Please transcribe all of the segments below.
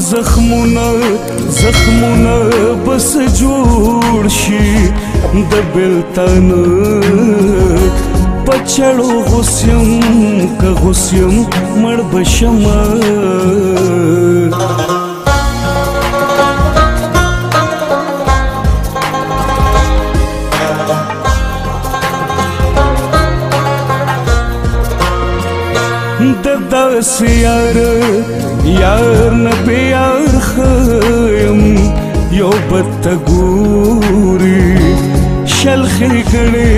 زخمونه بس جوړ شي د بلتن پچړو غسیم مړ بشم داس یار نه بیار خیم یو بد ګوري شل خېګړې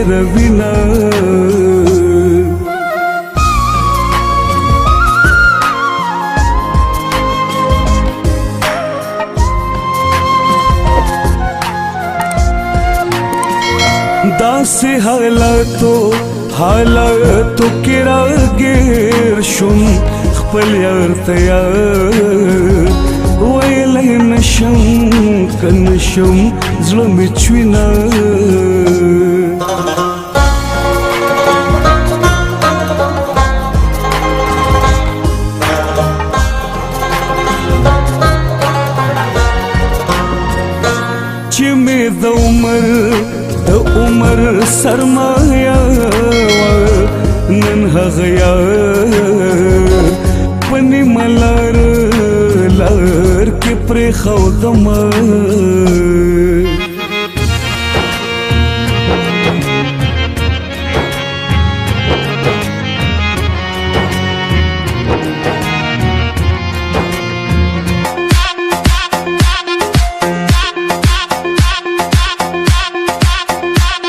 روینا داسې حالاتو کې راګیر شوم خپل یار ته ویلی نشم که نشم زړه مې چوینه چې مې د عمر سرمایه نن هغه یار په نیمه لار کې پرېښودمه